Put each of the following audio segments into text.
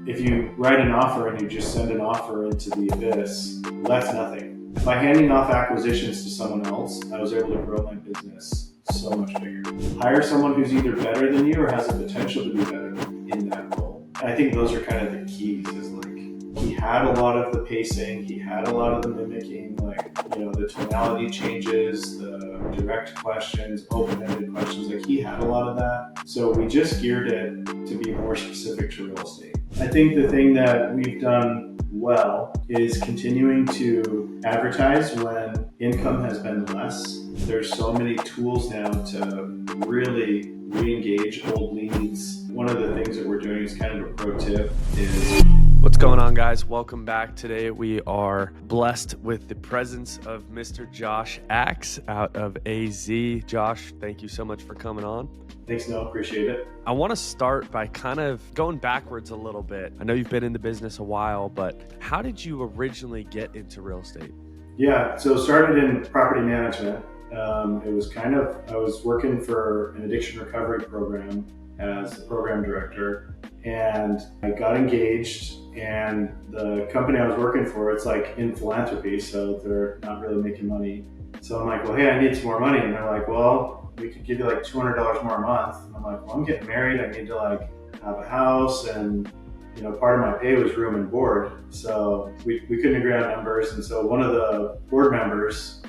if you write an offer and you just send an offer into the abyss, well, that's nothing. By handing off acquisitions to someone else, I was able to grow my business so much bigger. Hire someone who's either better than you or has the potential to be better than you in that role. And I think those are kind of the keys, is like, he had a lot of the pacing, he had a lot of the mimicking, like, the tonality changes, the direct questions, open-ended questions, like he had a lot of that. So we just geared it to be more specific to real estate. I think the thing that we've done well is continuing to advertise when income has been less. There's so many tools now to really re-engage old leads. One of the things that we're doing is kind of a pro tip is... What's going on, guys? Welcome back. Today we are blessed with the presence of Mr. Josh Axe out of AZ. Josh, thank you so much for coming on. Thanks, Noah. Appreciate it. I want to start by kind of going backwards a little bit. I know you've been in the business a while, but how did you originally get into real estate? Yeah, so started in property management. It was I was working for an addiction recovery program as the program director, and I got engaged, and the company I was working for, it's like in philanthropy, so they're not really making money. So I'm like, well, hey, I need some more money. And they're like, well, we could give you like $200 more a month. And I'm like, well, I'm getting married. I need to like have a house, and part of my pay was room and board. So we couldn't agree on numbers. And so one of the board members,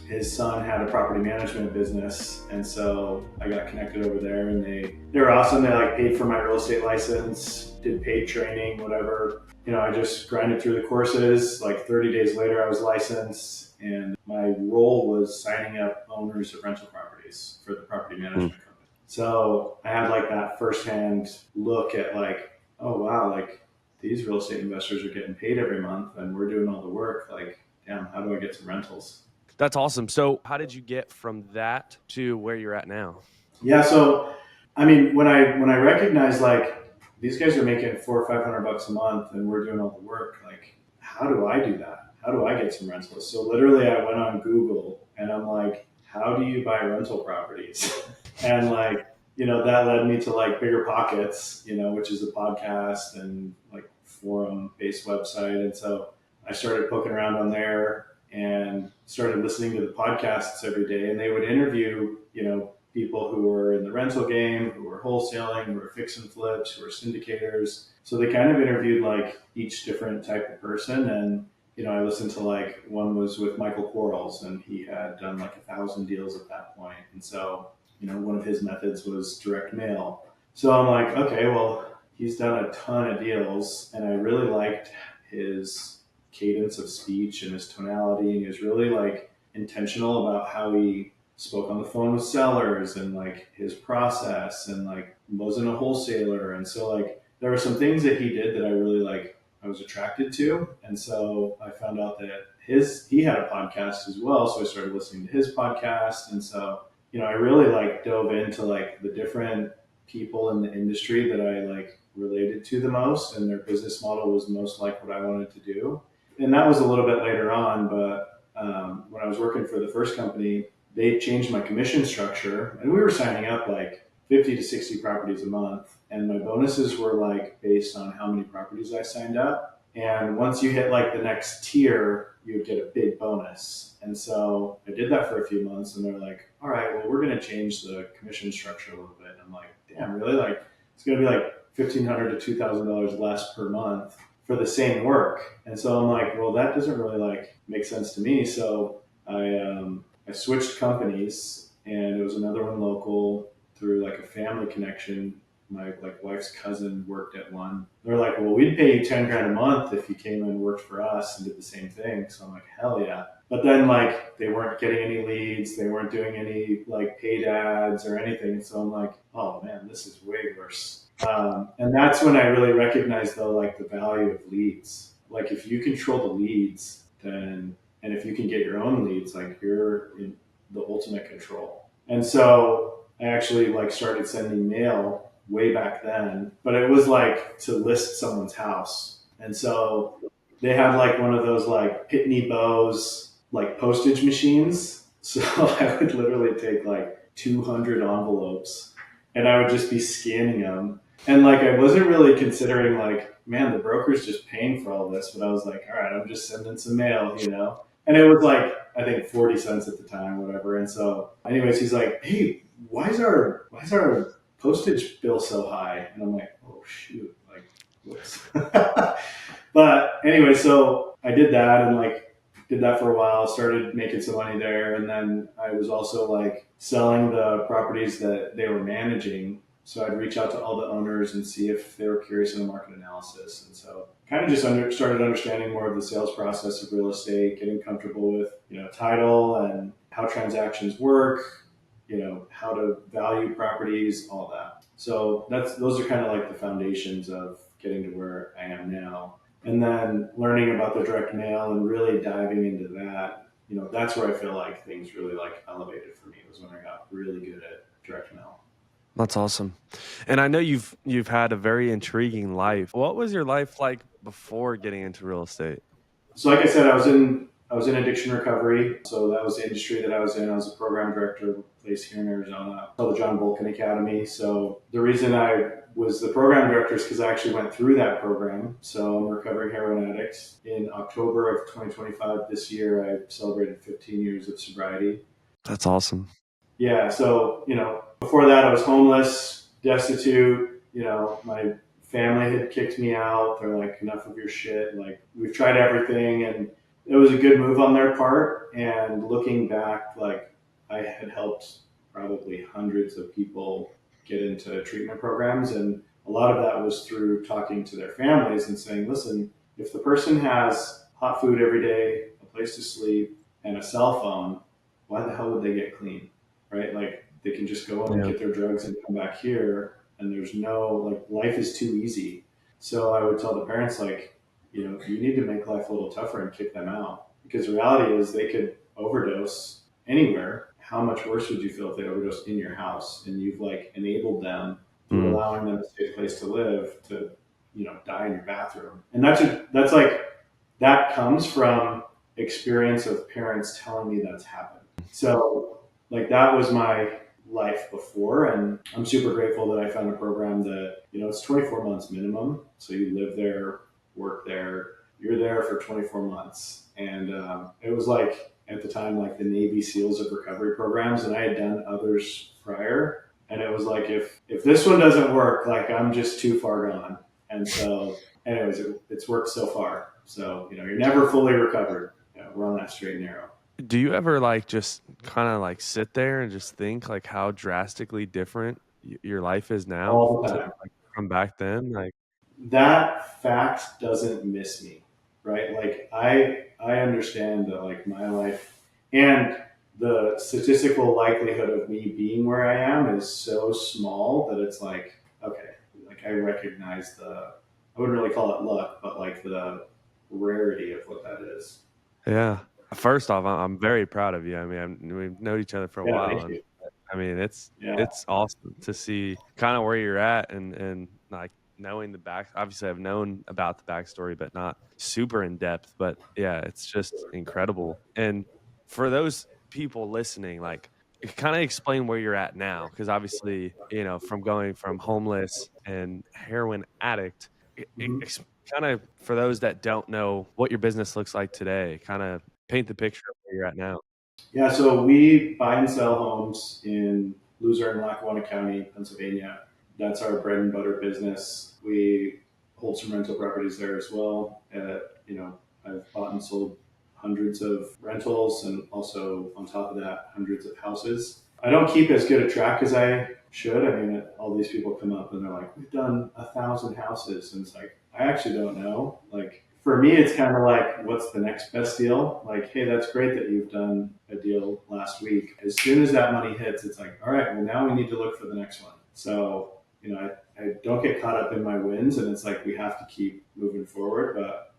his son had a property management business, and so I got connected over there, and they were awesome. They like paid for my real estate license, did paid training, whatever. I just grinded through the courses. Like 30 days later, I was licensed, and my role was signing up owners of rental properties for the property management company. So I had like that firsthand look at like, oh wow, like these real estate investors are getting paid every month, and we're doing all the work. Like, damn, how do I get some rentals? That's awesome. So how did you get from that to where you're at now? Yeah, so I mean, when I recognized like these guys are making $400 or $500 a month and we're doing all the work, like how do I do that? How do I get some rentals? So literally I went on Google and I'm like, how do you buy rental properties? And like, that led me to like Bigger Pockets, which is a podcast and like forum based website. And so I started poking around on there and started listening to the podcasts every day, and they would interview, people who were in the rental game, who were wholesaling, who were fix and flips, who were syndicators. So they kind of interviewed like each different type of person. And, I listened to like, one was with Michael Quarles, and he had done like 1,000 deals at that point. And so, one of his methods was direct mail. So I'm like, okay, well, he's done a ton of deals, and I really liked his cadence of speech and his tonality, and he was really like intentional about how he spoke on the phone with sellers and like his process, and like wasn't a wholesaler. And so like there were some things that he did that I really like, I was attracted to. And so I found out that he had a podcast as well, so I started listening to his podcast. And so I really like dove into like the different people in the industry that I like related to the most, and their business model was most like what I wanted to do. And that was a little bit later on, but when I was working for the first company, they changed my commission structure, and we were signing up like 50 to 60 properties a month. And my bonuses were like based on how many properties I signed up. And once you hit like the next tier, you would get a big bonus. And so I did that for a few months, and they're like, all right, well, we're going to change the commission structure a little bit. And I'm like, damn, really? Like it's going to be like $1,500 to $2,000 less per month for the same work. And so I'm like, well, that doesn't really like make sense to me. So I switched companies, and it was another one local through like a family connection. My like wife's cousin worked at one. They're like, well, we'd pay you 10 grand a month if you came and worked for us and did the same thing. So I'm like, hell yeah. But then like they weren't getting any leads. They weren't doing any like paid ads or anything. So I'm like, oh man, this is way worse. And that's when I really recognized though, like the value of leads. Like if you control the leads, and if you can get your own leads, like you're in the ultimate control. And so I actually like started sending mail way back then, but it was like to list someone's house. And so they had like one of those like Pitney Bowes like postage machines. So I would literally take like 200 envelopes, and I would just be scanning them. And like I wasn't really considering like man, the broker's just paying for all this. But I was like, all right, I'm just sending some mail, you know? And it was like, I think 40 cents at the time, whatever. And so, anyways, he's like, hey, why is our postage bill so high? And I'm like, oh, shoot. Like, whoops. But anyway, so I did that and like did that for a while, started making some money there. And then I was also like selling the properties that they were managing. So I'd reach out to all the owners and see if they were curious in the market analysis. And so kind of just started understanding more of the sales process of real estate, getting comfortable with, title and how transactions work, how to value properties, all that. So those are kind of like the foundations of getting to where I am now. And then learning about the direct mail and really diving into that, that's where I feel like things really like elevated for me, was when I got really good at direct mail. That's awesome. And I know you've had a very intriguing life. What was your life like before getting into real estate? So like I said, I was in addiction recovery. So that was the industry that I was in. I was a program director of a place here in Arizona called the John Bolton Academy. So the reason I was the program director is because I actually went through that program. So I'm a recovering heroin addict. In October of 2025, this year, I celebrated 15 years of sobriety. That's awesome. Yeah, so, before that I was homeless, destitute, my family had kicked me out. They're like, enough of your shit. Like, we've tried everything, and it was a good move on their part. And looking back, like, I had helped probably hundreds of people get into treatment programs, and a lot of that was through talking to their families and saying, listen, if the person has hot food every day, a place to sleep, and a cell phone, why the hell would they get clean? Right? Like, they can just go and Yeah. get their drugs and come back here, and there's no, like, life is too easy. So I would tell the parents, like, you need to make life a little tougher and kick them out, because the reality is they could overdose anywhere. How much worse would you feel if they overdosed in your house and you've like enabled them through Mm. allowing them a safe place to live to, die in your bathroom? And that's like, that comes from experience of parents telling me that's happened. So, like, that was my life before, and I'm super grateful that I found a program that, it's 24 months minimum. So you live there, work there, you're there for 24 months. And it was like, at the time, like the Navy SEALs of recovery programs, and I had done others prior. And it was like, if this one doesn't work, like, I'm just too far gone. And so, anyways, it's worked so far. So, you're never fully recovered. We're on that straight and narrow. Do you ever like just kind of like sit there and just think like how drastically different your life is now All the to time. like from back then? Like, That fact doesn't miss me, right? Like, I understand that, like, my life and the statistical likelihood of me being where I am is so small that it's like, okay, like, I recognize I wouldn't really call it luck, but like the rarity of what that is. yeah. First off, I'm very proud of you. I mean, we've known each other for a Yeah, while, thank and you. I mean, Yeah. it's awesome to see kind of where you're at and like knowing the back. Obviously, I've known about the backstory, but not super in depth. But yeah, it's just incredible. And for those people listening, like, kind of explain where you're at now, because obviously, from going from homeless and heroin addict, Mhm. kind of for those that don't know what your business looks like today, kind of paint the picture of where you're at now. Yeah, so we buy and sell homes in Luzerne, Lackawanna County, Pennsylvania. That's our bread and butter business. We hold some rental properties there as well. I've bought and sold hundreds of rentals, and also on top of that, hundreds of houses. I don't keep as good a track as I should. I mean, all these people come up and they're like, "We've done 1,000 houses," and it's like, I actually don't know. Like, for me, it's kind of like, what's the next best deal? Like, hey, that's great that you've done a deal last week. As soon as that money hits, it's like, all right, well, now we need to look for the next one. So, I don't get caught up in my wins, and it's like, we have to keep moving forward. But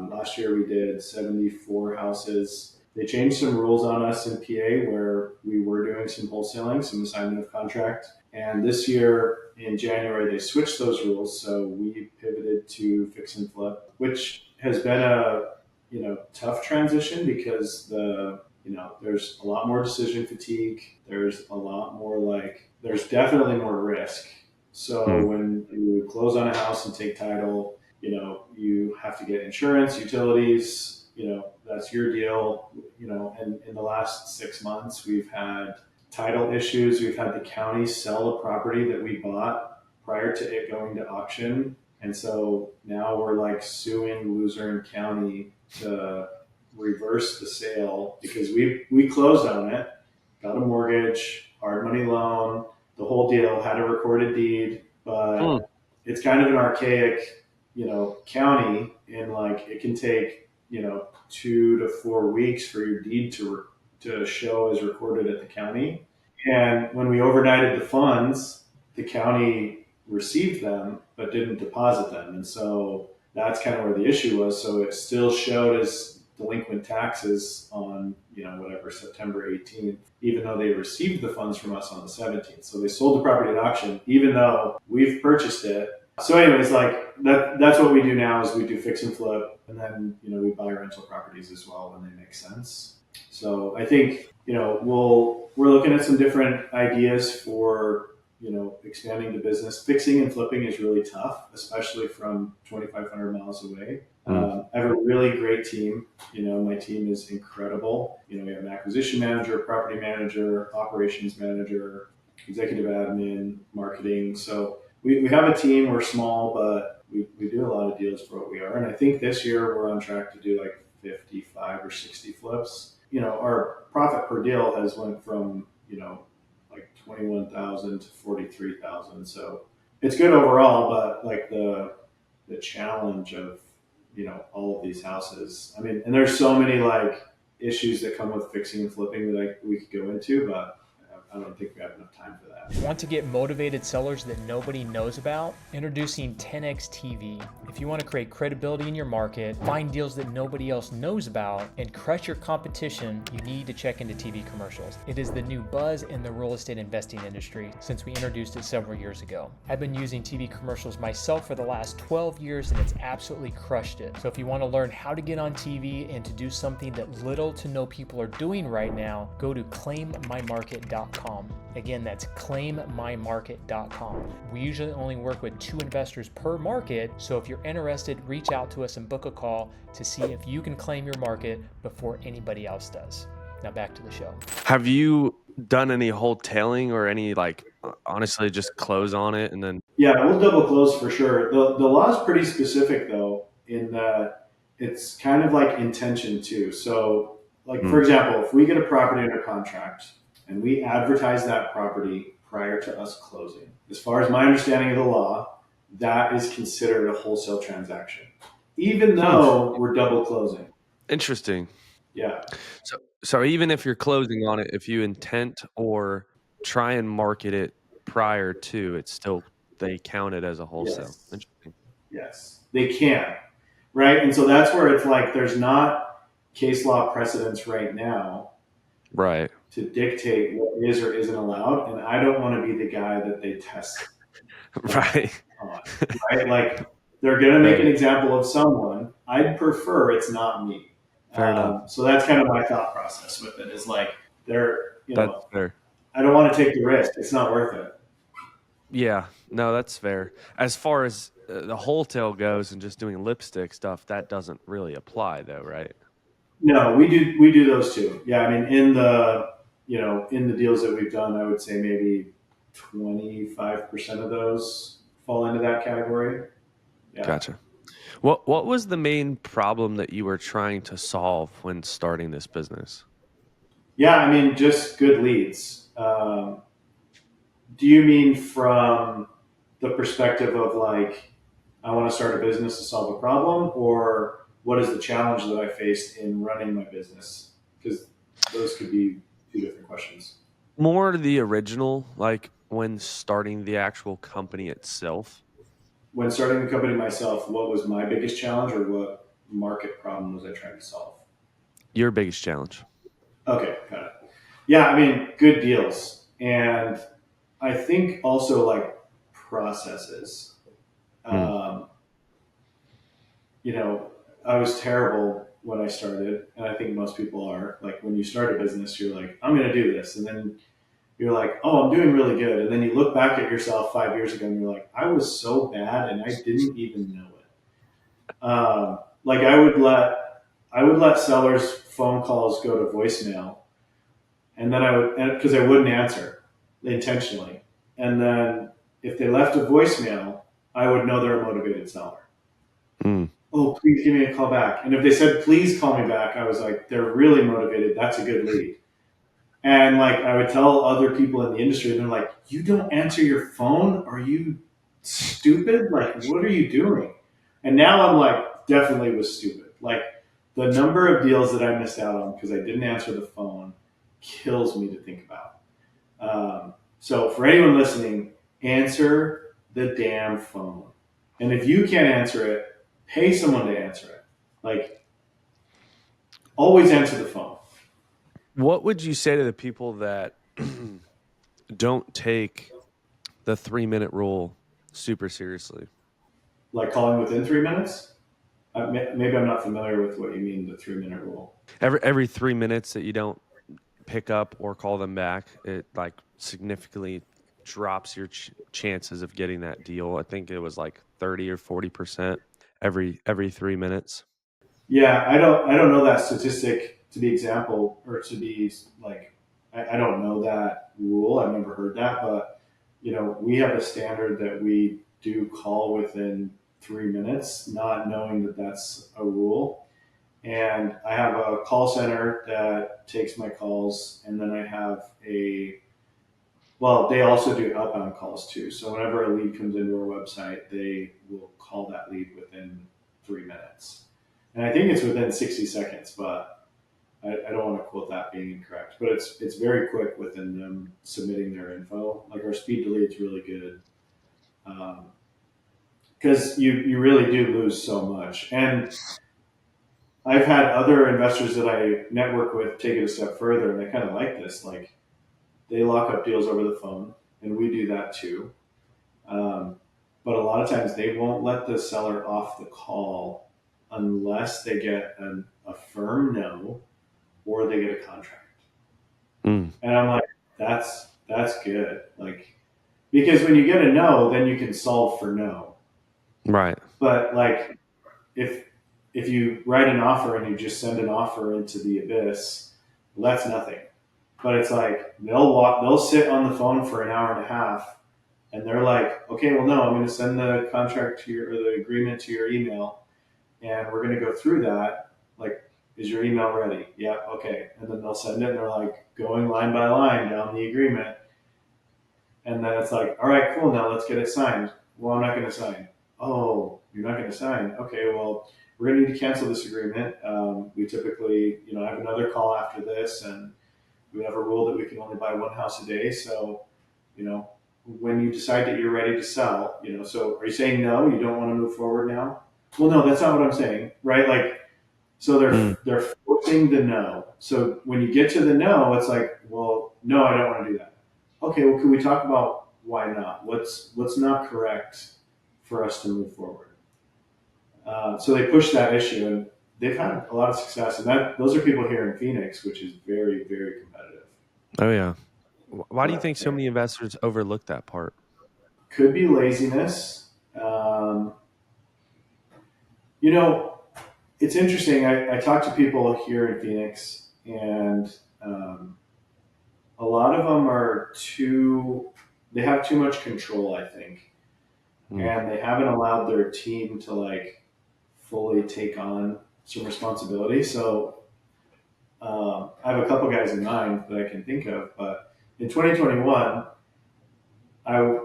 last year we did 74 houses. They changed some rules on us in PA where we were doing some wholesaling, some assignment of contract. And this year in January, they switched those rules. So we pivoted to fix and flip, which has been a, tough transition, because there's a lot more decision fatigue. There's a lot more, like, there's definitely more risk. So Hmm. when you close on a house and take title, you have to get insurance, utilities, that's your deal, and in the last 6 months, we've had title issues. We've had the county sell a property that we bought prior to it going to auction. And so now we're like suing Luzerne County to reverse the sale because we closed on it, got a mortgage, hard money loan, the whole deal, had a recorded deed, Hmm. but it's kind of an archaic, county, and like it can take, 2 to 4 weeks for your deed to show as recorded at the county. And when we overnighted the funds, the county received them but didn't deposit them. And so that's kind of where the issue was. So it still showed as delinquent taxes on, whatever, September 18th, even though they received the funds from us on the 17th. So they sold the property at auction, even though we've purchased it. So anyways, like that's what we do now is we do fix and flip, and then, we buy rental properties as well when they make sense. So I think, we're looking at some different ideas for, expanding the business. Fixing and flipping is really tough, especially from 2,500 miles away. Mm. I have a really great team. My team is incredible. We have an acquisition manager, property manager, operations manager, executive admin, marketing. So we have a team. We're small, but we do a lot of deals for what we are. And I think this year we're on track to do like 55 or 60 flips. Our profit per deal has went from, like 21,000 to 43,000. So it's good overall, but like the challenge of, all of these houses. I mean, and there's so many like issues that come with fixing and flipping that we could go into, but I don't think we have enough time for that. Want to get motivated sellers that nobody knows about? Introducing 10x TV. If you want to create credibility in your market, find deals that nobody else knows about, and crush your competition, you need to check into TV commercials. It is the new buzz in the real estate investing industry since we introduced it several years ago. I've been using TV commercials myself for the last 12 years and it's absolutely crushed it. So if you want to learn how to get on TV and to do something that little to no people are doing right now, go to claimmymarket.com. Again, that's claimmymarket.com. We usually only work with 2 investors per market, so if you're interested, reach out to us and book a call to see if you can claim your market before anybody else does. Now back to the show. Have you done any wholetailing or any honestly just close on it and then? Yeah, we'll double close for sure. The law is pretty specific though, in that it's kind of like intention too. So, like for example, if we get a property under contract and we advertise that property prior to us closing, as far as my understanding of the law, that is considered a wholesale transaction, even though we're double closing. Interesting. Yeah. So even if you're closing on it, if you intent or try and market it prior to, it's still they count it as a wholesale. Yes. Interesting. Yes, they can. Right. And so that's where it's like there's not case law precedents right now Right. to dictate what is or isn't allowed. And I don't want to be the guy that they test Right. on. Right. Like they're going to make an example of someone. I'd prefer it's not me. Fair enough. So that's kind of my thought process with it is like That's fair. I don't want to take the risk. It's not worth it. Yeah, no, that's fair. As far as the wholesale goes and just doing lipstick stuff, that doesn't really apply though, right? No, we do those too. Yeah, I mean in the deals that we've done, I would say maybe 25% of those fall into that category. Yeah. Gotcha. What was the main problem that you were trying to solve when starting this business? Yeah, I mean just good leads. Do you mean from the perspective of like I want to start a business to solve a problem, or what is the challenge that I faced in running my business? Because those could be 2 different questions. More the original, like when starting the actual company itself. When starting the company myself, what was my biggest challenge, or what market problem was I trying to solve? Your biggest challenge. Okay, got it. Yeah, I mean, good deals. And I think also like processes. I was terrible when I started, and I think most people are. Like when you start a business, you're like, I'm going to do this. And then you're like, oh, I'm doing really good. And then you look back at yourself 5 years ago and you're like, I was so bad and I didn't even know it. Like I would let sellers' phone calls go to voicemail, and then because I wouldn't answer intentionally, and then if they left a voicemail, I would know they're a motivated seller. Mm. Oh, please give me a call back. And if they said, please call me back, I was like, they're really motivated. That's a good lead. And like I would tell other people in the industry, and they're like, you don't answer your phone? Are you stupid? Like, what are you doing? And now I'm like, definitely was stupid. Like the number of deals that I missed out on because I didn't answer the phone kills me to think about. So for anyone listening, answer the damn phone. And if you can't answer it, pay someone to answer it. Like, always answer the phone. What would you say to the people that don't take the 3-minute rule super seriously? Like calling within 3 minutes? Maybe I'm not familiar with what you mean, the 3-minute rule. Every 3 minutes that you don't pick up or call them back, it like significantly drops your chances of getting that deal. I think it was like 30 or 40% every 3 minutes. Yeah, I don't know that statistic to be example or to be like I don't know that rule. I've never heard that, but we have a standard that we do call within 3 minutes, not knowing that that's a rule. And I have a call center that takes my calls, and then I have they also do outbound calls too. So whenever a lead comes into our website, they will call that lead within 3 minutes. And I think it's within 60 seconds, but I don't want to quote that being incorrect. But it's very quick within them submitting their info. Like our speed to lead is really good. Because you really do lose so much. And I've had other investors that I network with take it a step further, and they kind of like this. Like they lock up deals over the phone, and we do that too. But a lot of times they won't let the seller off the call unless they get a firm no or they get a contract. Mm. And I'm like, that's good. Like because when you get a no, then you can solve for no. Right. But like if you write an offer and you just send an offer into the abyss, well, that's nothing. But it's like they'll sit on the phone for an hour and a half, and they're like, okay, well, no, I'm going to send the contract to or the agreement to your email, and we're going to go through that. Like, is your email ready? Yeah, okay. And then they'll send it, and they're like going line by line down the agreement, and then it's like, all right, cool, now let's get it signed. Well, I'm not going to sign. Oh, you're not going to sign? Okay, well, we're going to need to cancel this agreement. We typically, I have another call after this, and we have a rule that we can only buy one house a day. So, when you decide that you're ready to sell, so are you saying no, you don't want to move forward now? Well, no, that's not what I'm saying, right? Like, so they're forcing the no. So when you get to the no, it's like, well, no, I don't want to do that. Okay, well, can we talk about why not? What's not correct for us to move forward? So they push that issue, and they've had a lot of success. And those are people here in Phoenix, which is very, very competitive. Oh yeah. Why do you think so many investors overlook that part? Could be laziness. It's interesting. I talk to people here in Phoenix, and a lot of them they have too much control, I think. And they haven't allowed their team to like fully take on some responsibility. So I have a couple guys in mind that I can think of, but in 2021,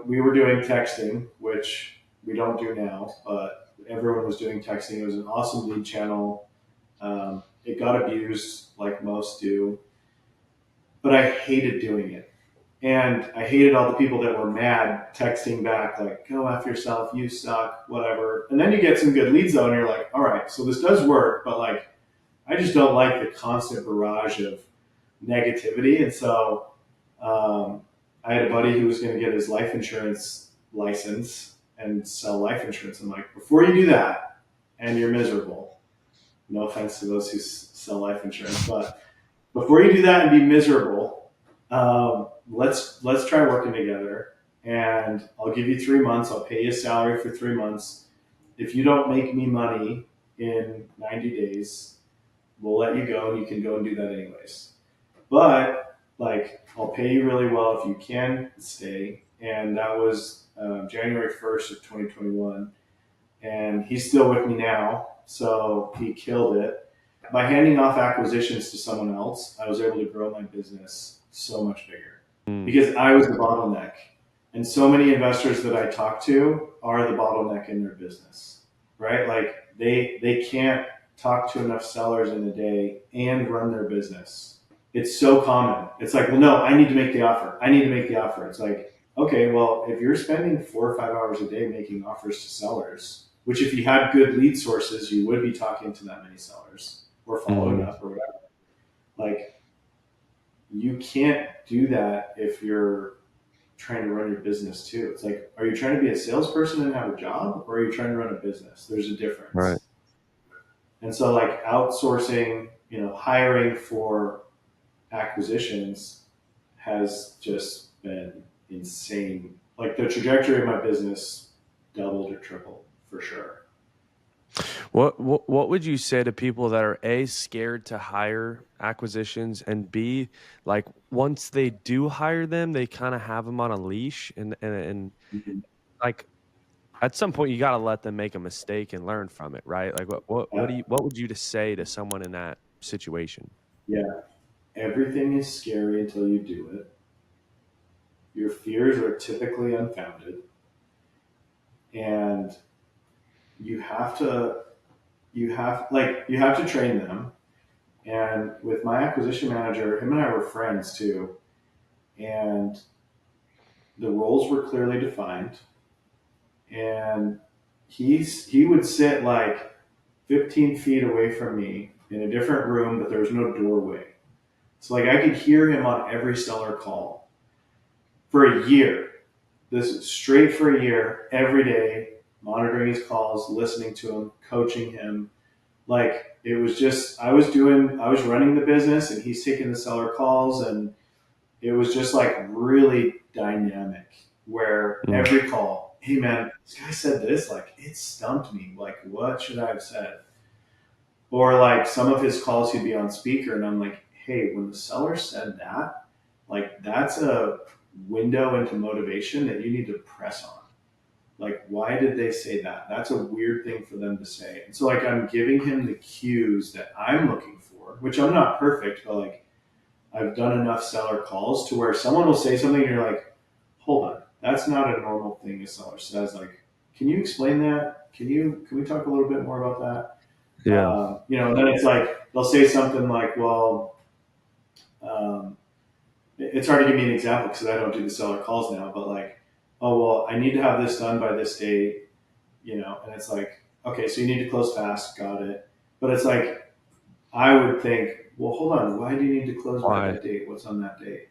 we were doing texting, which we don't do now, but everyone was doing texting. It was an awesome lead channel. It got abused like most do, but I hated doing it. And I hated all the people that were mad texting back, like, go after yourself, you suck, whatever. And then you get some good leads though, and you're like, all right, so this does work, but like, I just don't like the constant barrage of negativity. And so I had a buddy who was going to get his life insurance license and sell life insurance. I'm like, before you do that, and you're miserable, no offense to those who sell life insurance, but before you do that and be miserable, let's try working together. And I'll give you 3 months. I'll pay you a salary for 3 months, if you don't make me money in 90 days, we'll let you go and you can go and do that anyways. But like, I'll pay you really well if you can stay. And that was January 1st of 2021. And he's still with me now. So he killed it. By handing off acquisitions to someone else, I was able to grow my business so much bigger because I was the bottleneck. And so many investors that I talk to are the bottleneck in their business, right? Like they can't talk to enough sellers in a day and run their business. It's so common. It's like, well, no, I need to make the offer. I need to make the offer. It's like, okay, well, if you're spending 4 or 5 hours a day making offers to sellers, which if you had good lead sources, you would be talking to that many sellers or following up or whatever. Like, you can't do that if you're trying to run your business too. It's like, are you trying to be a salesperson and have a job, or are you trying to run a business? There's a difference. Right. And so like outsourcing, hiring for acquisitions has just been insane. Like the trajectory of my business doubled or tripled for sure. What would you say to people that are A, scared to hire acquisitions, and B, like once they do hire them, they kind of have them on a leash, and Mm-hmm. like at some point you got to let them make a mistake and learn from it, right? Like what would you just say to someone in that situation? Yeah, everything is scary until you do it. Your fears are typically unfounded, and you have to train them. And with my acquisition manager, him and I were friends too, and the roles were clearly defined. And he would sit like 15 feet away from me in a different room, but there was no doorway. So like I could hear him on every seller call for a year. This is straight for a year, every day, monitoring his calls, listening to him, coaching him. Like it was just I was running the business and he's taking the seller calls, and it was just like really dynamic where every call, hey man, this guy said this, like it stumped me. Like what should I have said? Or like some of his calls he'd be on speaker and I'm like, hey, when the seller said that, like that's a window into motivation that you need to press on. Like, why did they say that? That's a weird thing for them to say. And so like I'm giving him the cues that I'm looking for, which I'm not perfect, but like I've done enough seller calls to where someone will say something and you're like, hold on, that's not a normal thing a seller says. Like, can you explain that? Can we talk a little bit more about that? Yeah. And then it's like, they'll say something like, well, um, it's hard to give me an example because I don't do the seller calls now, but like, oh, well, I need to have this done by this date, and it's like, okay, so you need to close fast. Got it. But it's like, I would think, well, hold on, why do you need to close by that date? What's on that date?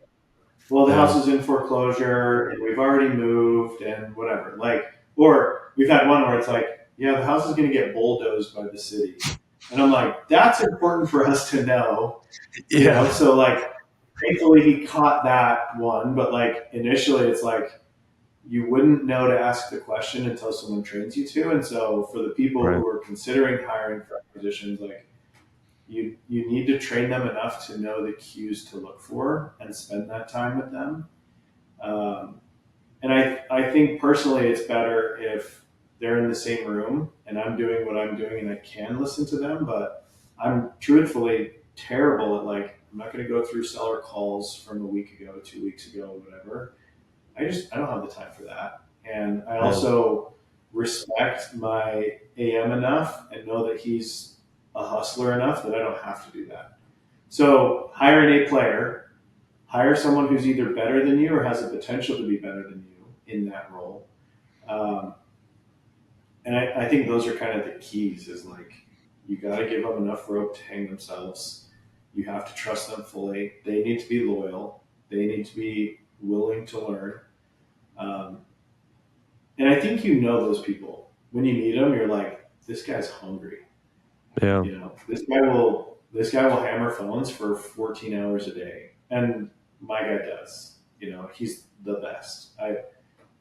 Well, the house is in foreclosure and we've already moved and whatever. Like, or we've had one where it's like, yeah, the house is going to get bulldozed by the city. And I'm like, that's important for us to know. So like, thankfully he caught that one, but like initially it's like, you wouldn't know to ask the question until someone trains you to. And so for the people who are considering hiring for acquisitions, like you need to train them enough to know the cues to look for and spend that time with them. And I think personally it's better if they're in the same room and I'm doing what I'm doing and I can listen to them, but I'm truthfully terrible at like, I'm not going to go through seller calls from a week ago, 2 weeks ago, whatever. I don't have the time for that. And I also respect my AM enough and know that he's a hustler enough that I don't have to do that. So hire an A player, hire someone who's either better than you or has the potential to be better than you in that role. And I think those are kind of the keys is like, you got to give them enough rope to hang themselves. You have to trust them fully. They need to be loyal. They need to be willing to learn. And I think those people. When you meet them, you're like, this guy's hungry. Yeah. This guy will hammer phones for 14 hours a day. And my guy does. He's the best. I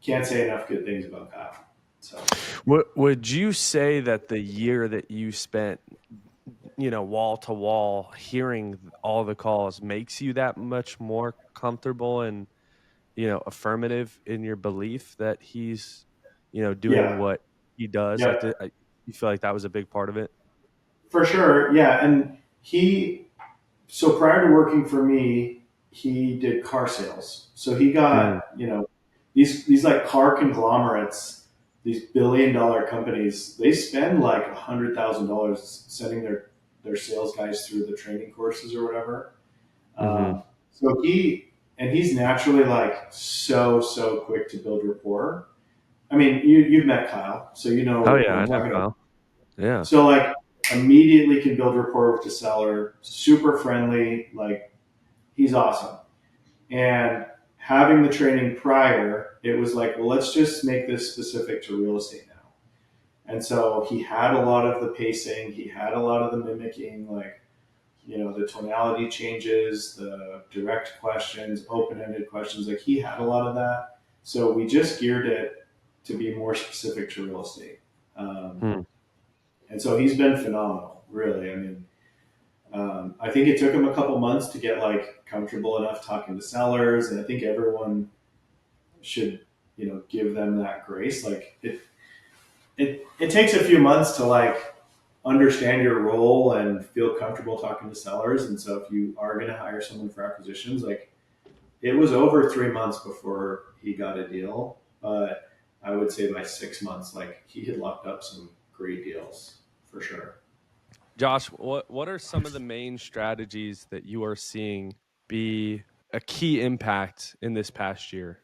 can't say enough good things about Kyle. So Would you say that the year that you spent, wall to wall, hearing all the calls makes you that much more comfortable and, affirmative in your belief that he's, doing yeah, what he does? yeah, Like, you feel like that was a big part of it? for sure. Yeah. And so prior to working for me, he did car sales. So he Mm, got, these like car conglomerates, these $1 billion companies, they spend like $100,000 sending their sales guys through the training courses or whatever. mm-hmm. So he's naturally like so quick to build rapport. I mean, you've met Kyle, so you know Oh what yeah, I'm I know talking about. Kyle. Yeah. So like immediately can build rapport with the seller, super friendly, like he's awesome. And having the training prior, it was like, well, let's just make this specific to real estate now. And so he had a lot of the pacing, he had a lot of the mimicking, like, the tonality changes, the direct questions, open-ended questions. Like he had a lot of that. So we just geared it to be more specific to real estate. Um, Hmm. and so he's been phenomenal, really. I mean, I think it took him a couple months to get like comfortable enough talking to sellers, and I think everyone should, give them that grace. Like it takes a few months to like understand your role and feel comfortable talking to sellers. And so if you are going to hire someone for acquisitions, like it was over 3 months before he got a deal, but I would say by 6 months, like he had locked up some great deals for sure. Josh, what are some of the main strategies that you are seeing be a key impact in this past year?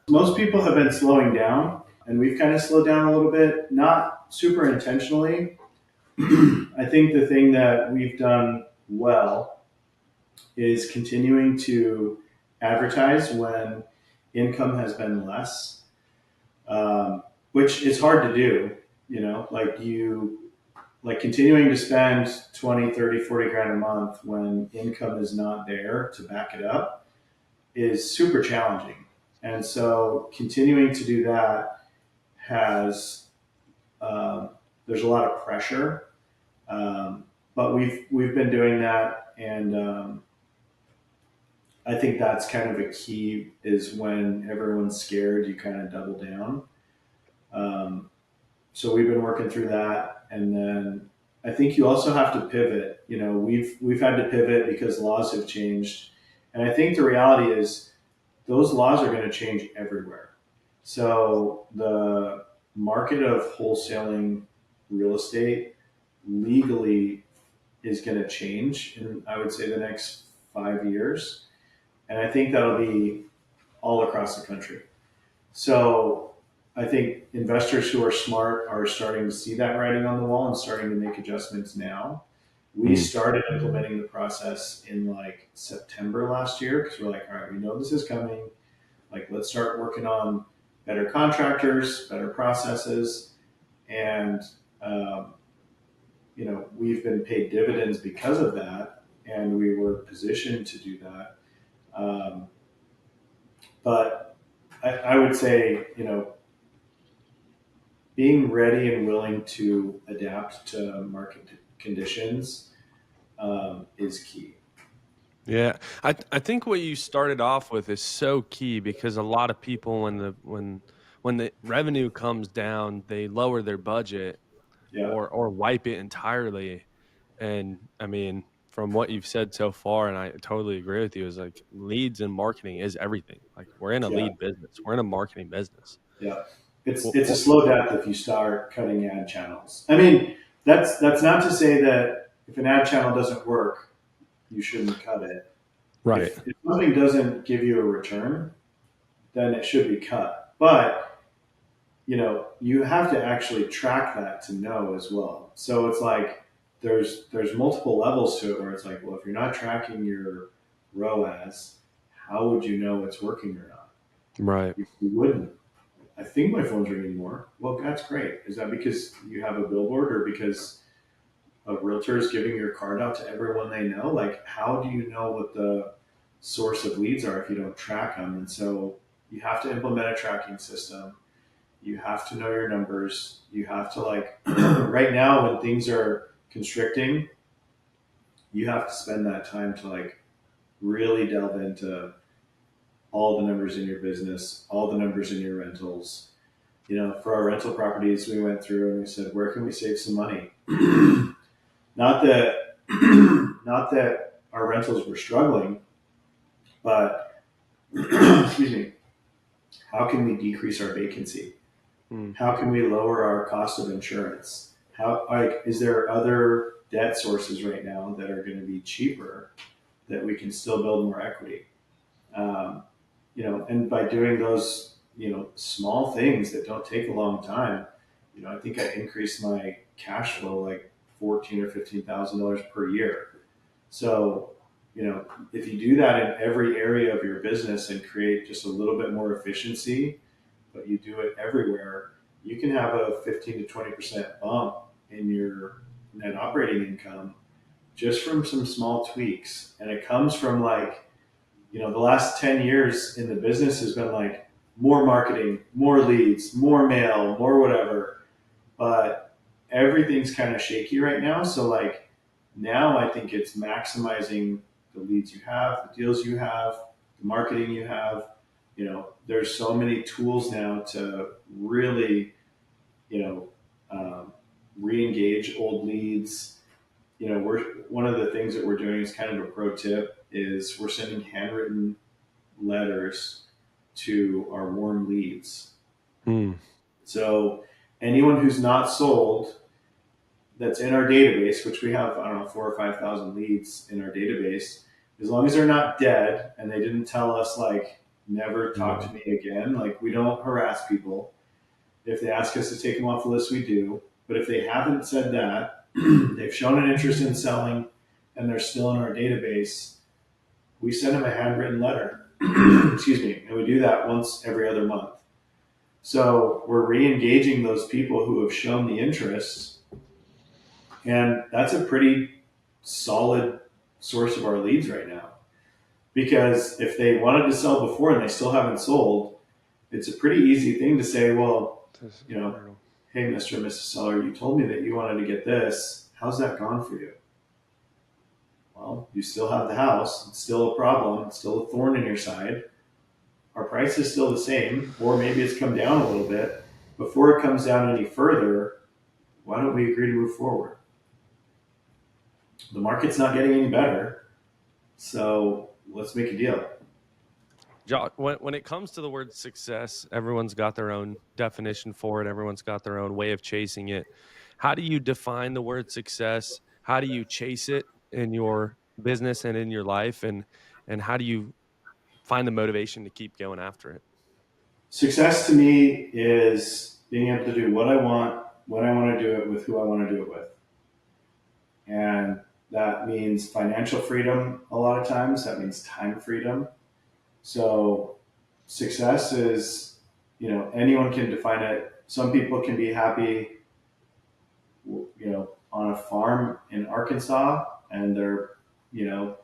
Most people have been slowing down, and we've kind of slowed down a little bit, not super intentionally. I think the thing that we've done well is continuing to advertise when income has been less, which is hard to do. Like continuing to spend 20, 30, 40 grand a month when income is not there to back it up is super challenging. And so continuing to do that has, there's a lot of pressure, but we've been doing that, and I think that's kind of a key. Is when everyone's scared, you kind of double down. Um, so we've been working through that, and then I think you also have to pivot. We've had to pivot because laws have changed, and I think the reality is those laws are going to change everywhere. So the market of wholesaling real estate legally is going to change in, I would say, the next 5 years. And I think that'll be all across the country. So I think investors who are smart are starting to see that writing on the wall and starting to make adjustments now. We Mm. started implementing the process in like September last year because we're like, all right, we know this is coming. Like, let's start working on better contractors, better processes, and um, we've been paid dividends because of that, and we were positioned to do that. Um, but I would say, being ready and willing to adapt to market conditions is key. Yeah, I think what you started off with is so key because a lot of people when the revenue comes down, they lower their budget Yeah, or wipe it entirely. And I mean, from what you've said so far, and I totally agree with you, is like leads and marketing is everything. Like we're in a yeah, lead business, we're in a marketing business. yeah. It's a Wh- slow death if you start cutting ad channels. I mean, that's not to say that if an ad channel doesn't work, you shouldn't cut it. Right. If something doesn't give you a return, then it should be cut. But you have to actually track that to know as well. So it's like there's multiple levels to it where it's like, well, if you're not tracking your ROAS, how would you know it's working or not? Right. You wouldn't. I think my phone's ringing more. Well, that's great. Is that because you have a billboard or because a realtor is giving your card out to everyone they know? Like, how do you know what the source of leads are if you don't track them? And so you have to implement a tracking system. You have to know your numbers. You have to like, right now when things are constricting, you have to spend that time to like really delve into all the numbers in your business, all the numbers in your rentals. You know, for our rental properties, we went through and we said, where can we save some money? Not that, not that our rentals were struggling, but excuse me, how can we decrease our vacancy? Mm. How can we lower our cost of insurance? How, like, is there other debt sources right now that are going to be cheaper that we can still build more equity? Um, you know, and by doing those, you know, small things that don't take a long time, you know, I think I increased my cash flow like $14,000 or $15,000 per year. So, you know, if you do that in every area of your business and create just a little bit more efficiency, but you do it everywhere, you can have a 15 to 20% bump in your net operating income just from some small tweaks. And it comes from like, you know, the last 10 years in the business has been like more marketing, more leads, more mail, more whatever. But everything's kind of shaky right now. So like now I think it's maximizing the leads you have, the deals you have, the marketing you have. You know, there's so many tools now to really, you know, re-engage old leads. You know, we're one of the things that we're doing is kind of a pro tip is we're sending handwritten letters to our warm leads. Mm. So anyone who's not sold that's in our database, which we have, I don't know, 4,000 or 5,000 leads in our database, as long as they're not dead and they didn't tell us like, never talk to me again, like we don't harass people. If they ask us to take them off the list, we do. But if they haven't said that, they've shown an interest in selling and they're still in our database, we send them a handwritten letter. Excuse me. And we do that once every other month. So we're re-engaging those people who have shown the interest. And that's a pretty solid source of our leads right now. Because if they wanted to sell before and they still haven't sold, it's a pretty easy thing to say, well, you know, hey, Mr. and Mrs. Seller, you told me that you wanted to get this. How's that gone for you? Well, you still have the house. It's still a problem. It's still a thorn in your side. Our price is still the same, or maybe it's come down a little bit. Before it comes down any further, why don't we agree to move forward? The market's not getting any better, so let's make a deal. Josh, when it comes to the word success, everyone's got their own definition for it. Everyone's got their own way of chasing it. How do you define the word success? How do you chase it in your business and in your life? And how do you find the motivation to keep going after it? Success to me is being able to do what I want, when I want to do it, with who I want to do it with. And that means financial freedom a lot of times. That means time freedom. So success is, you know, anyone can define it. Some people can be happy, you know, on a farm in Arkansas and they're, you know,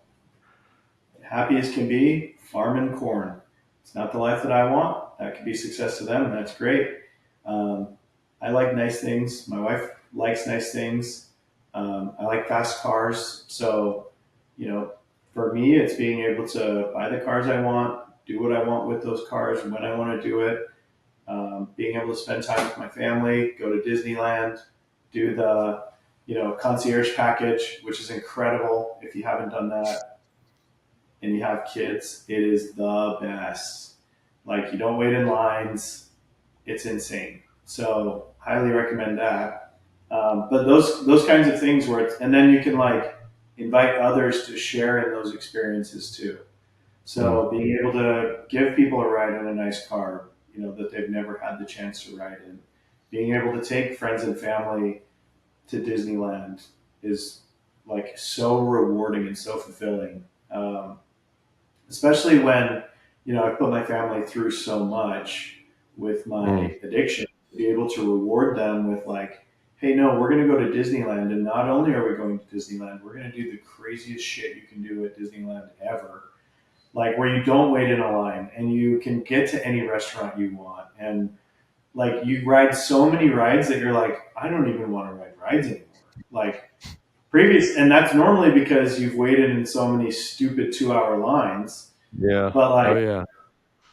happy as can be farming corn. It's not the life that I want. That could be success to them, and that's great. I like nice things. My wife likes nice things. I like fast cars. So, you know, for me, it's being able to buy the cars I want, do what I want with those cars when I want to do it. Being able to spend time with my family, go to Disneyland, do the, you know, concierge package, which is incredible. If you haven't done that and you have kids, it is the best. Like you don't wait in lines. It's insane. So highly recommend that. But those kinds of things where it's, and then you can like invite others to share in those experiences too. So being able to give people a ride in a nice car, you know, that they've never had the chance to ride in, being able to take friends and family to Disneyland is like so rewarding and so fulfilling. Especially when, you know, I've put my family through so much with my addiction, to be able to reward them with like, hey, no, we're going to go to Disneyland. And not only are we going to Disneyland, we're going to do the craziest shit you can do at Disneyland ever. Like where you don't wait in a line and you can get to any restaurant you want. And like you ride so many rides that you're like, I don't even want to ride rides anymore. Like and that's normally because you've waited in so many stupid 2 hour lines. Yeah. But Oh yeah.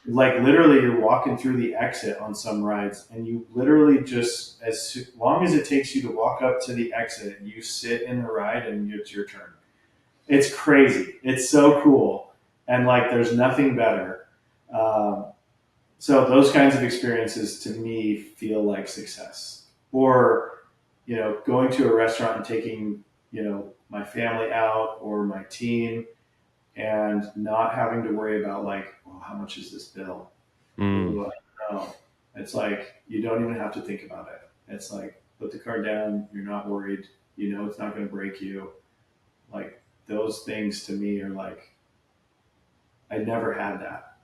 like literally you're walking through the exit on some rides and you literally just, as long as it takes you to walk up to the exit, you sit in the ride and it's your turn. It's crazy. It's so cool. And like, there's nothing better. Um, so those kinds of experiences to me feel like success. Or, going to a restaurant and taking, my family out or my team and not having to worry about like, well, how much is this bill? Mm. Ooh, I don't know. It's like you don't even have to think about it. It's like put the card down. You're not worried. It's not going to break you. Like those things to me are like I never had that.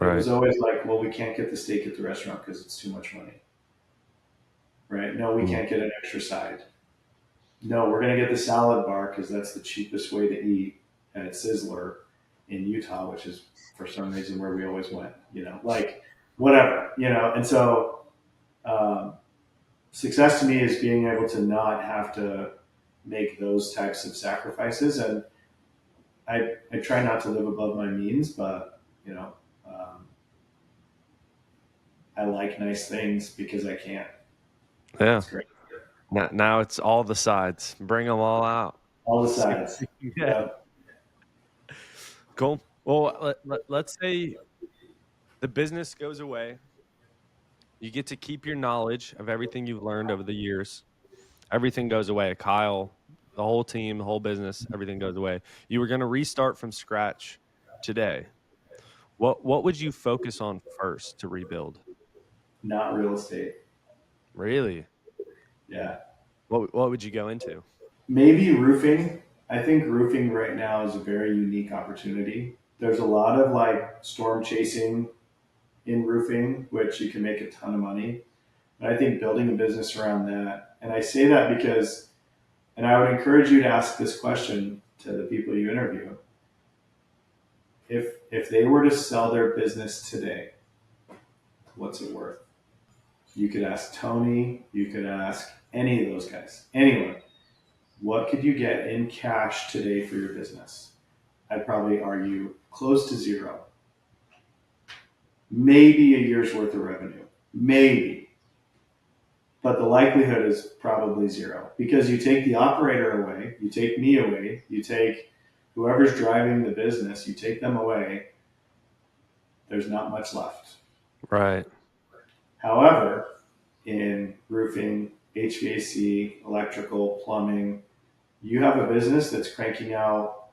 It Right. was always like, well, we can't get the steak at the restaurant because it's too much money, right? No, we Mm. can't get an extra side. No, we're going to get the salad bar because that's the cheapest way to eat at Sizzler in Utah, which is for some reason where we always went. Like whatever. And so success to me is being able to not have to make those types of sacrifices. And I try not to live above my means, but I like nice things because I can. Yeah. It's great. Now it's all the sides. Bring them all out. All the See what sides. you can get. Yeah. Cool. Well, let's say the business goes away. You get to keep your knowledge of everything you've learned over the years. Everything goes away. Kyle, the whole team, the whole business, everything goes away. You were going to restart from scratch today. What would you focus on first to rebuild? Not real estate. Really? Yeah. What would you go into? Maybe roofing. I think roofing right now is a very unique opportunity. There's a lot of like storm chasing in roofing, which you can make a ton of money. But I think building a business around that, and I say that because, and I would encourage you to ask this question to the people you interview. If they were to sell their business today, what's it worth? You could ask Tony, you could ask any of those guys, anyone. What could you get in cash today for your business? I'd probably argue close to zero. Maybe a year's worth of revenue. Maybe. But the likelihood is probably zero because you take the operator away, you take me away, you take whoever's driving the business, you take them away, there's not much left. Right. However, in roofing, HVAC, electrical, plumbing, you have a business that's cranking out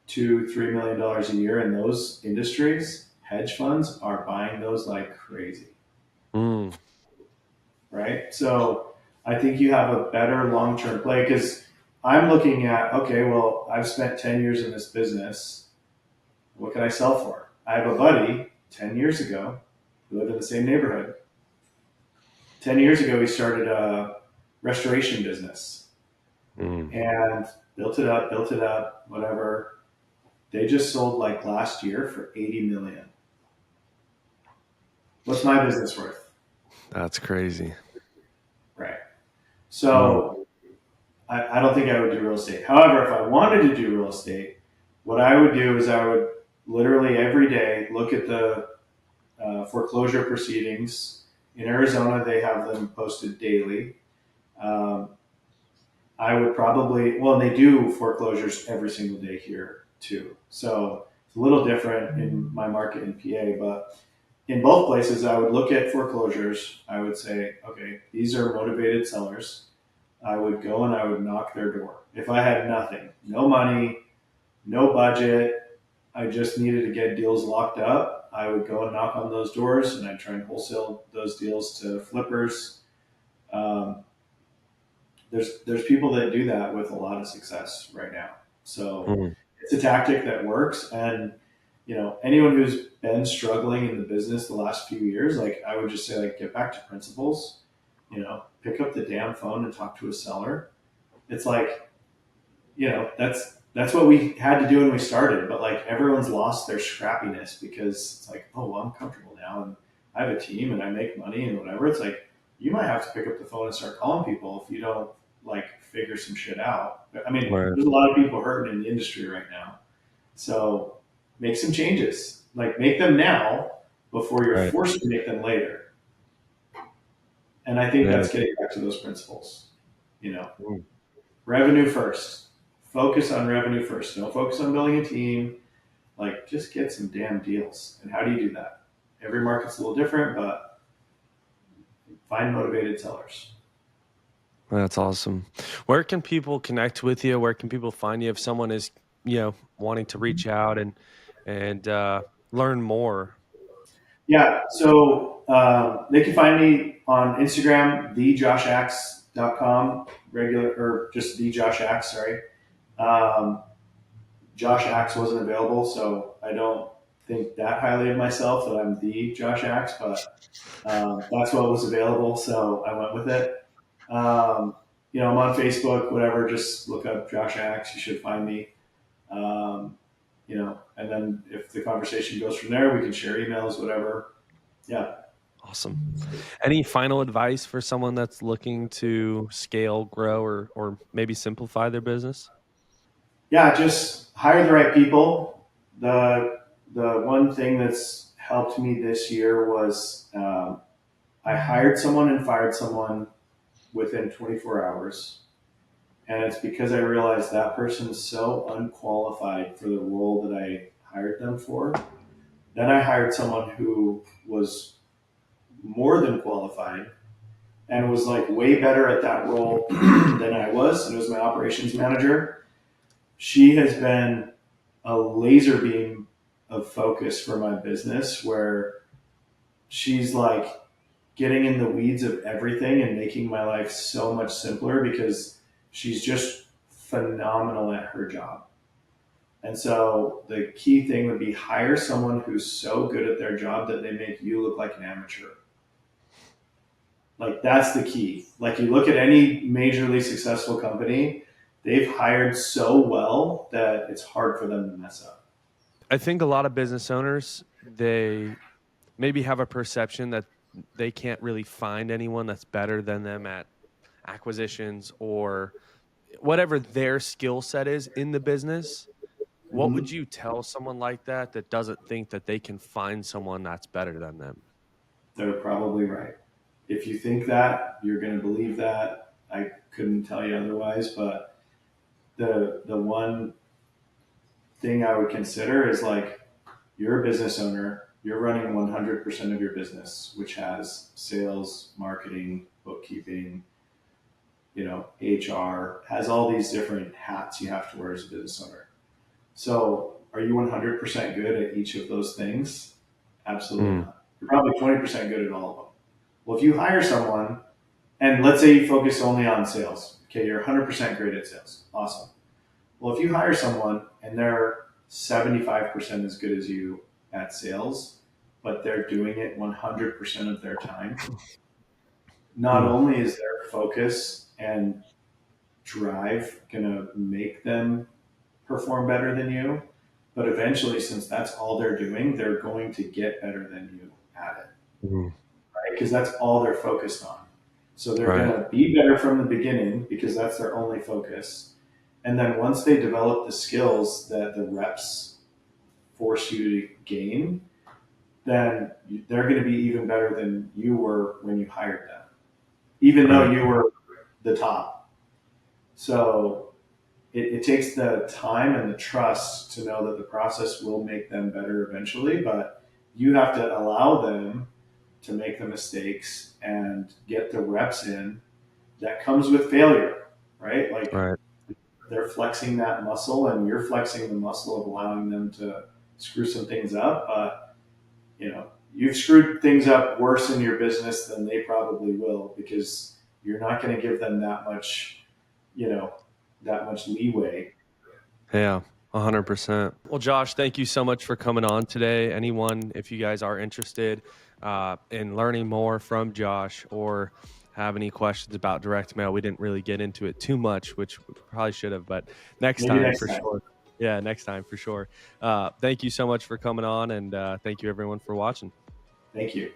$2-3 million a year in those industries. Hedge funds are buying those like crazy. Mm. Right? So I think you have a better long-term play because I'm looking at, okay, well, I've spent 10 years in this business. What can I sell for? I have a buddy 10 years ago who lived in the same neighborhood. 10 years ago, he started a restoration business and built it up, whatever. They just sold like last year for 80 million. What's my business worth? That's crazy. Right. So I don't think I would do real estate. However, if I wanted to do real estate, what I would do is I would literally every day look at the foreclosure proceedings. In Arizona, they have them posted daily. I would probably, well, they do foreclosures every single day here too. So it's a little different in my market in PA, but in both places, I would look at foreclosures. I would say, okay, these are motivated sellers. I would go and I would knock their door. If I had nothing, no money, no budget, I just needed to get deals locked up, I would go and knock on those doors and I'd try and wholesale those deals to flippers. Um, there's people that do that with a lot of success right now. So it's a tactic that works. And anyone who's been struggling in the business the last few years, like I would just say, like get back to principles. Pick up the damn phone and talk to a seller. It's like, that's what we had to do when we started. But like everyone's lost their scrappiness because it's like, oh, well, I'm comfortable now, and I have a team and I make money and whatever. It's like, you might have to pick up the phone and start calling people if you don't like figure some shit out. I mean, Right. there's a lot of people hurting in the industry right now. So make some changes. Like make them now before you're Right. forced to make them later. And I think Yeah. that's getting back to those principles. You know, Mm. revenue first. Focus on revenue first. Don't focus on building a team. Like just get some damn deals. And how do you do that? Every market's a little different, but find motivated sellers. That's awesome. Where can people connect with you? Where can people find you if someone is, wanting to reach out and learn more? Yeah, so they can find me on Instagram, thejoshaxe.com, regular, or just thejoshaxe, sorry. Um, Josh Axe wasn't available, so I don't think that highly of myself that I'm the Josh Axe, but that's what was available, so I went with it. I'm on Facebook, whatever, just look up Josh Axe, you should find me. Um, and then if the conversation goes from there, we can share emails, whatever. Yeah. Awesome. Any final advice for someone that's looking to scale, grow, or maybe simplify their business? Yeah, just hire the right people. The one thing that's helped me this year was I hired someone and fired someone within 24 hours. And it's because I realized that person is so unqualified for the role that I hired them for. Then I hired someone who was more than qualified and was like way better at that role than I was. And it was my operations manager. She has been a laser beam of focus for my business where she's like getting in the weeds of everything and making my life so much simpler because she's just phenomenal at her job. And so the key thing would be hire someone who's so good at their job that they make you look like an amateur. Like that's the key. Like you look at any majorly successful company, they've hired so well that it's hard for them to mess up. I think a lot of business owners, they maybe have a perception that they can't really find anyone that's better than them at acquisitions or whatever their skill set is in the business. What would Mhm. you tell someone like that doesn't think that they can find someone that's better than them? They're probably right. If you think that, you're going to believe that. I couldn't tell you otherwise, but the one thing I would consider is like you're a business owner, you're running 100% of your business, which has sales, marketing, bookkeeping, HR, has all these different hats you have to wear as a business owner. So, are you 100% good at each of those things? Absolutely Mm. not. You're probably 20% good at all of them. Well, if you hire someone, and let's say you focus only on sales, okay, you're 100% great at sales. Awesome. Well, if you hire someone and they're 75% as good as you at sales, but they're doing it 100% of their time, not Mm. only is their focus and drive going to make them perform better than you, but eventually, since that's all they're doing, they're going to get better than you at it, Mm. right? Because that's all they're focused on. So they're going Right. to be better from the beginning because that's their only focus. And then once they develop the skills that the reps force you to gain, then they're going to be even better than you were when you hired them, even though Right. you were the top. So it takes the time and the trust to know that the process will make them better eventually, but you have to allow them to make the mistakes and get the reps in that comes with failure, right? Like Right. they're flexing that muscle and you're flexing the muscle of allowing them to screw some things up. But, you've screwed things up worse in your business than they probably will because you're not going to give them you know, that much leeway. Yeah. 100%. Well, Josh, thank you so much for coming on today. Anyone, if you guys are interested in learning more from Josh or have any questions about direct mail, we didn't really get into it too much, which we probably should have, but next Maybe time next for time. sure. Yeah, next time for sure. Thank you so much for coming on, and thank you everyone for watching. Thank you.